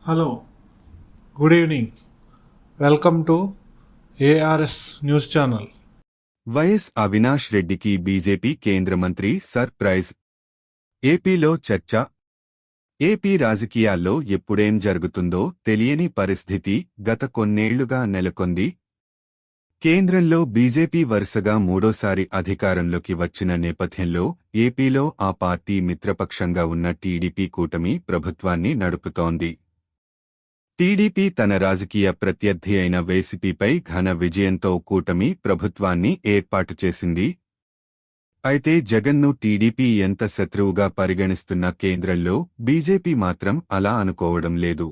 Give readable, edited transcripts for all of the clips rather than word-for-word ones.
Hello, good evening. Welcome to ARS news channel. YS Avinash రెడ్డికి BJP కేంద్ర మంత్రి surprise. ఏపీలో చర్చ. ఏపీ రాజకీయాల్లో ఎప్పుడేం జరుగుతుందో తెలియని పరిస్థితి గత కొన్నేళ్లుగా నెలకొంది. కేంద్రంలో బీజేపీ వరుసగా మూడోసారి అధికారంలోకి వచ్చిన నేపథ్యంలో ఏపీలో ఆ పార్టీ మిత్రపక్షంగా ఉన్న టీడీపీ కూటమి ప్రభుత్వాన్ని నడుపుతోంది. టీడీపీ తన రాజకీయ ప్రత్యర్థి అయిన వైసీపీపై ఘన విజయంతో కూటమి ప్రభుత్వాన్ని ఏర్పాటు చేసింది. అయితే జగన్ను టీడీపీ ఎంత శత్రువుగా పరిగణిస్తున్న కేంద్రంలో బీజేపీ మాత్రం అలా అనుకోవడం లేదు.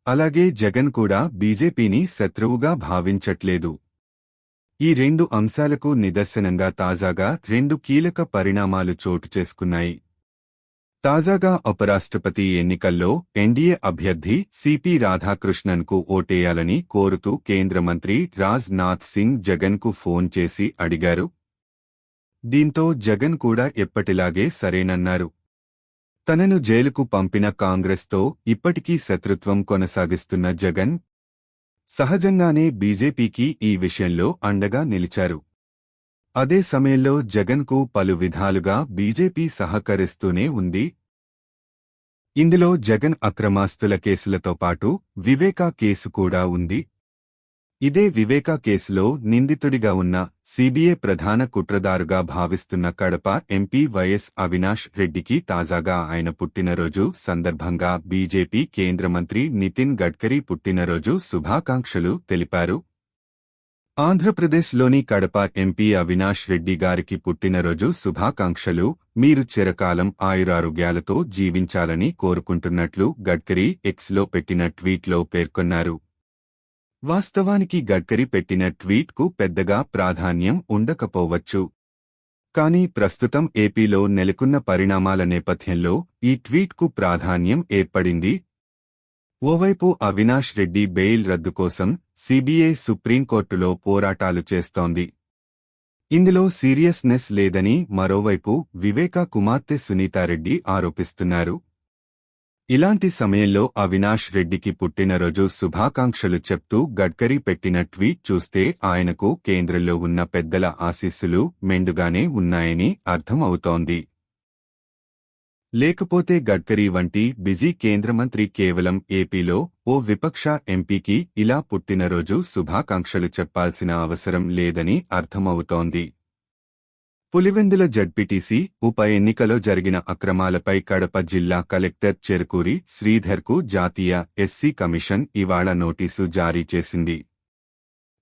అలాగే జగన్ కూడా బీజేపీని శత్రువుగా భావించట్లేదు. ఈ రెండు అంశాలకు నిదర్శనంగా తాజాగా రెండు కీలక పరిణామాలు చోటు చేసుకున్నాయి. తాజాగా ఉపరాష్ట్రపతి ఎన్నికల్లో ఎన్డీఏ అభ్యర్థి సిపి రాధాకృష్ణన్కు ఓటేయాలని కోరుతూ కేంద్ర మంత్రి రాజ్ నాథ్ సింగ్ జగన్కు ఫోన్ చేసి అడిగారు. దీంతో జగన్ కూడా ఎప్పటిలాగే సరేనన్నారు. తనను జైలుకు పంపిన కాంగ్రెస్తో ఇప్పటికీ శత్రుత్వం కొనసాగిస్తున్న జగన్ సహజంగానే బీజేపీకి ఈ విషయంలో అండగా నిలిచారు. అదే సమయంలో జగన్కు పలు విధాలుగా బీజేపీ సహకరిస్తూనే ఉంది. ఇందులో జగన్ అక్రమాస్తుల కేసులతో పాటు వివేకా కేసు కూడా ఉంది. ఇదే వివేకా కేసులో నిందితుడిగా ఉన్న సీబీఐ ప్రధాన కుట్రదారుగా భావిస్తున్న కడప ఎంపీ వైఎస్ అవినాష్ రెడ్డికి తాజాగా ఆయన పుట్టినరోజు సందర్భంగా బీజేపీ కేంద్ర మంత్రి నితిన్ గడ్కరీ పుట్టినరోజు శుభాకాంక్షలు తెలిపారు. ఆంధ్రప్రదేశ్లోని కడప ఎంపీ అవినాష్ రెడ్డి గారికి పుట్టినరోజు శుభాకాంక్షలు. మీరు చిరకాలం ఆయురారోగ్యాలతో జీవించాలని కోరుకుంటున్నట్లు గడ్కరీ ఎక్స్లో పెట్టిన ట్వీట్లో పేర్కొన్నారు. వాస్తవానికి గడ్కరీ పెట్టిన ట్వీట్కు పెద్దగా ప్రాధాన్యం ఉండకపోవచ్చు. కానీ ప్రస్తుతం ఏపీలో నెలకొన్న పరిణామాల నేపథ్యంలో ఈ ట్వీట్కు ప్రాధాన్యం ఏర్పడింది. ఓవైపు అవినాష్ రెడ్డి బెయిల్ రద్దు కోసం సీబీఐ సుప్రీంకోర్టులో పోరాటాలు చేస్తోంది. ఇందులో సీరియస్నెస్ లేదని మరోవైపు వివేకా కుమార్తె సునీతారెడ్డి ఆరోపిస్తున్నారు. ఇలాంటి సమయంలో అవినాష్ రెడ్డికి పుట్టినరోజు శుభాకాంక్షలు చెప్తూ గడ్కరీ పెట్టిన ట్వీట్ చూస్తే ఆయనకు కేంద్రంలో ఉన్న పెద్దల ఆశీస్సులు మెండుగానే ఉన్నాయని అర్థం అవుతోంది. లేకపోతే గడ్కరీ వంటి బిజీ కేంద్ర మంత్రి కేవలం ఏపీలో ఓ విపక్ష ఎంపీకి ఇలా పుట్టినరోజు శుభాకాంక్షలు చెప్పాల్సిన అవసరం లేదని అర్థమవుతోంది. పులివెందుల జడ్పీటీసీ ఉప ఎన్నికలో జరిగిన అక్రమాలపై కడప జిల్లా కలెక్టర్ చెరుకూరి శ్రీధర్కు జాతీయ ఎస్సీ కమిషన్ ఇవాళ నోటీసు జారీ చేసింది.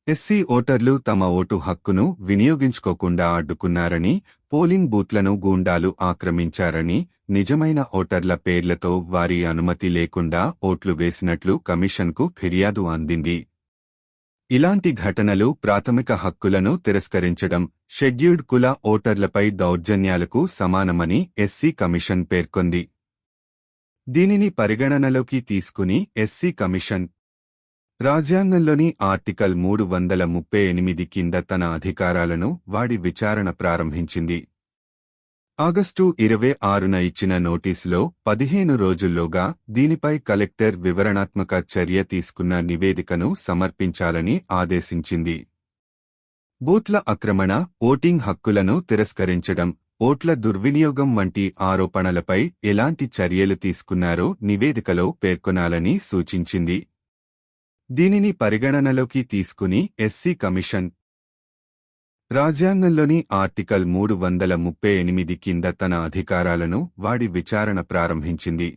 ఎస్సీ ఓటర్లు తమ ఓటు హక్కును వినియోగించుకోకుండా అడ్డుకున్నారని, పోలింగ్ బూత్లను గూండాలు ఆక్రమించారని, నిజమైన ఓటర్ల పేర్లతో వారి అనుమతి లేకుండా ఓట్లు వేసినట్లు కమిషన్కు ఫిర్యాదు అందింది. ఇలాంటి ఘటనలు ప్రాథమిక హక్కులను తిరస్కరించడం, షెడ్యూల్డ్ కుల ఓటర్లపై దౌర్జన్యాలకు సమానమని ఎస్సీ కమిషన్ పేర్కొంది. దీనిని పరిగణనలోకి తీసుకుని ఎస్సీ కమిషన్ రాజ్యాంగంలోని ఆర్టికల్ 338 కింద తన అధికారాలను వాడి విచారణ ప్రారంభించింది. ఆగస్టు 26న ఇచ్చిన నోటీసులో 15 రోజుల్లోగా దీనిపై కలెక్టర్ వివరణాత్మక చర్య తీసుకున్న నివేదికను సమర్పించాలని ఆదేశించింది. బూత్ల ఆక్రమణ, ఓటింగ్ హక్కులను తిరస్కరించడం, ఓట్ల దుర్వినియోగం వంటి ఆరోపణలపై ఎలాంటి చర్యలు తీసుకున్నారో నివేదికలో పేర్కొనాలని సూచించింది. దీనిని పరిగణనలోకి తీసుకుని ఎస్సీ కమిషన్ రాజ్యాంగంలోని ఆర్టికల్ 338 కింద తన అధికారాలను వాడి విచారణ ప్రారంభించింది.